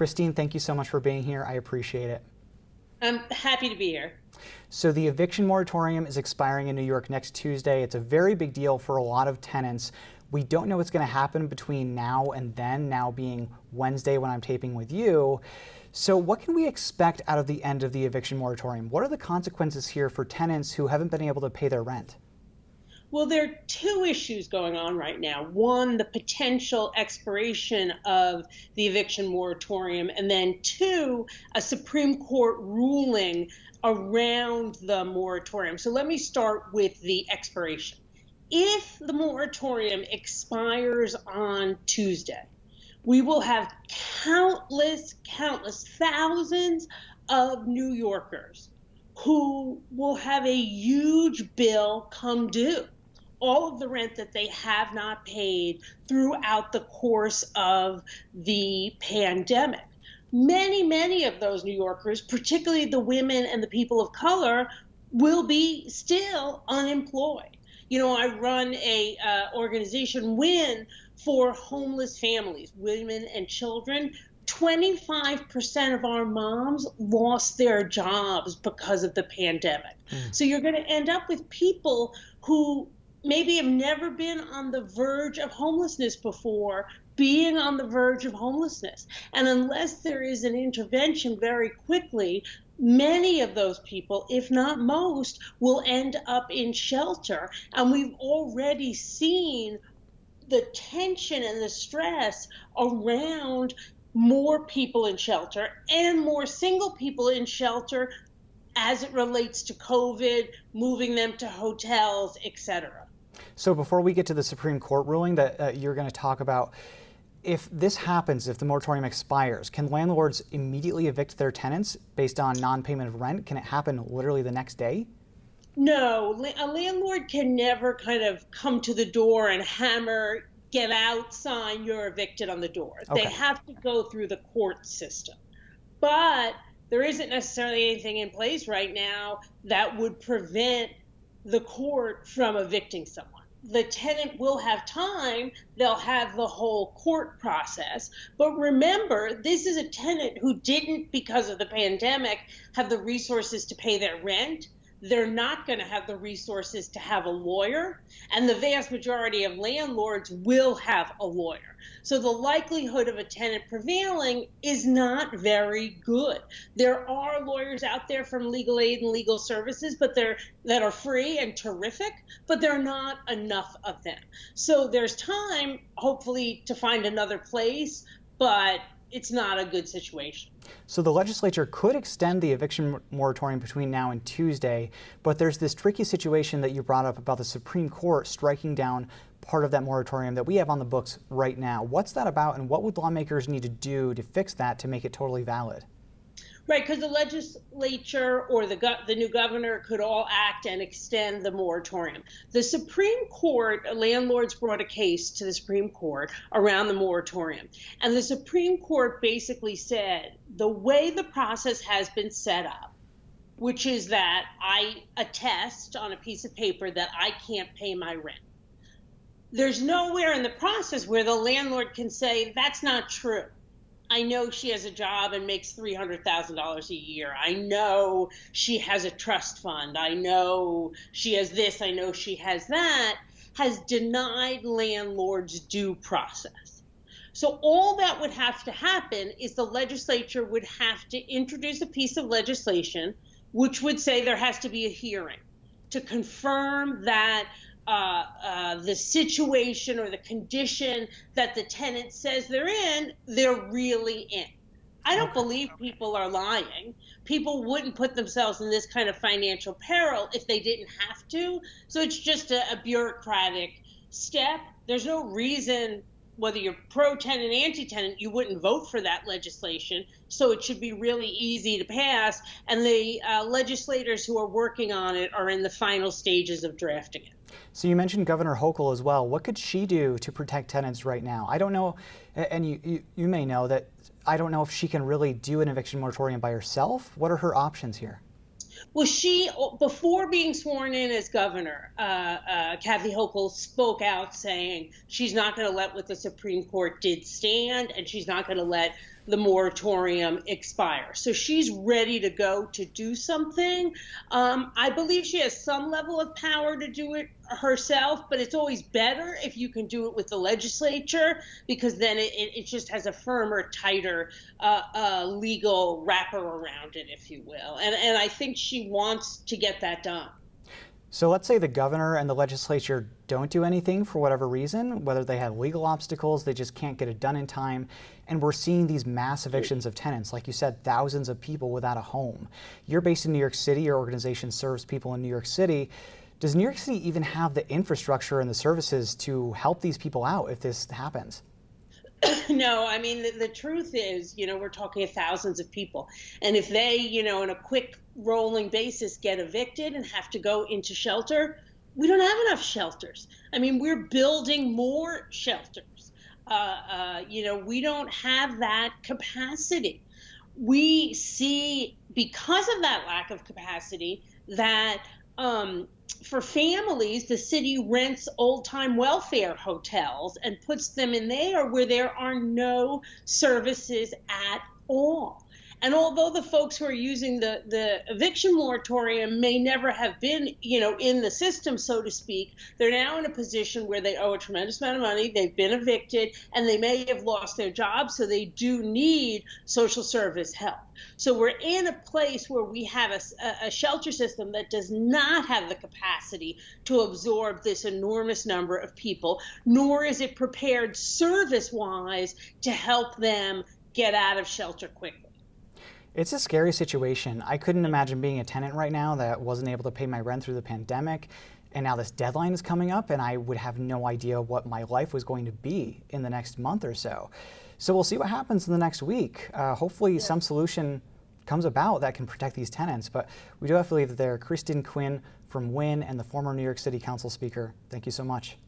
Christine, thank you so much for being here. I appreciate it. I'm happy to be here. So the eviction moratorium is expiring in New York next Tuesday. It's a very big deal for a lot of tenants. We don't know what's going to happen between now and then, now being Wednesday when I'm taping with you. So what can we expect out of the end of the eviction moratorium? What are the consequences here for tenants who haven't been able to pay their rent? Well, there are two issues going on right now. One, the potential expiration of the eviction moratorium, and then two, a Supreme Court ruling around the moratorium. So let me start with the expiration. If the moratorium expires on Tuesday, we will have countless thousands of New Yorkers who will have a huge bill come due. All of the rent that they have not paid throughout the course of the pandemic. Many of those New Yorkers, particularly the women and the people of color, will be still unemployed. You know, I run a organization, WIN, for homeless families, women and children. 25% of our moms lost their jobs because of the pandemic. So you're going to end up with people who maybe have never been on the verge of homelessness before, being on the verge of homelessness. And unless there is an intervention very quickly, many of those people, if not most, will end up in shelter. And we've already seen the tension and the stress around more people in shelter and more single people in shelter as it relates to COVID, moving them to hotels, etc. So before we get to the Supreme Court ruling that you're going to talk about, if this happens, if the moratorium expires, can landlords immediately evict their tenants based on non-payment of rent? Can it happen literally the next day? No, a landlord can never kind of come to the door and hammer, get out sign, you're evicted on the door. Okay. They have to go through the court system. But there isn't necessarily anything in place right now that would prevent the court from evicting someone. The tenant will have time, they'll have the whole court process. But remember, this is a tenant who didn't, because of the pandemic, have the resources to pay their rent. They're not going to have the resources to have a lawyer, and the vast majority of landlords will have a lawyer. So the likelihood of a tenant prevailing is not very good. There are lawyers out there from legal aid and legal services, but that are free and terrific, but there are not enough of them. So there's time, hopefully, to find another place, but it's not a good situation. So the legislature could extend the eviction moratorium between now and Tuesday, but there's this tricky situation that you brought up about the Supreme Court striking down part of that moratorium that we have on the books right now. What's that about, and what would lawmakers need to do to fix that to make it totally valid? Right, because the legislature or the new governor could all act and extend the moratorium. The Supreme Court, landlords brought a case to the Supreme Court around the moratorium. And the Supreme Court basically said the way the process has been set up, which is that I attest on a piece of paper that I can't pay my rent. There's nowhere in the process where the landlord can say, that's not true. I know she has a job and makes $300,000 a year. I know she has a trust fund. I know she has this. I know she has that. Has denied landlords due process. So all that would have to happen is the legislature would have to introduce a piece of legislation which would say there has to be a hearing to confirm that the situation or the condition that the tenant says they're in, they're really in. I don't believe people are lying. People wouldn't put themselves in this kind of financial peril if they didn't have to. So it's just a bureaucratic step. There's no reason, whether you're pro-tenant, anti-tenant, you wouldn't vote for that legislation. So it should be really easy to pass. And the legislators who are working on it are in the final stages of drafting it. So you mentioned Governor Hochul as well. What could she do to protect tenants right now? I don't know, and you may know that, I don't know if she can really do an eviction moratorium by herself. What are her options here? Well, she, before being sworn in as governor, Kathy Hochul spoke out saying she's not going to let what the Supreme Court did stand, and she's not going to let the moratorium expire. So she's ready to go to do something. I believe she has some level of power to do it herself, but it's always better if you can do it with the legislature, because then it just has a firmer, tighter legal wrapper around it, if you will. And I think she wants to get that done. So let's say the governor and the legislature don't do anything for whatever reason, whether they have legal obstacles, they just can't get it done in time, and we're seeing these mass evictions of tenants, like you said, thousands of people without a home. You're based in New York City, your organization serves people in New York City. Does New York City even have the infrastructure and the services to help these people out if this happens? No, I mean, the truth is, we're talking thousands of people. And if they, on a quick rolling basis get evicted and have to go into shelter, we don't have enough shelters. I mean, we're building more shelters. We don't have that capacity. We see, because of that lack of capacity, that for families, the city rents old-time welfare hotels and puts them in there where there are no services at all. And although the folks who are using the eviction moratorium may never have been, in the system, so to speak, they're now in a position where they owe a tremendous amount of money. They've been evicted and they may have lost their jobs, so they do need social service help. So we're in a place where we have a shelter system that does not have the capacity to absorb this enormous number of people, nor is it prepared service-wise to help them get out of shelter quickly. It's a scary situation. I couldn't imagine being a tenant right now that wasn't able to pay my rent through the pandemic, and now this deadline is coming up, and I would have no idea what my life was going to be in the next month or so. So we'll see what happens in the next week. Hopefully some solution comes about that can protect these tenants, but we do have to leave it there. Kristen Quinn from WIN and the former New York City Council Speaker, thank you so much.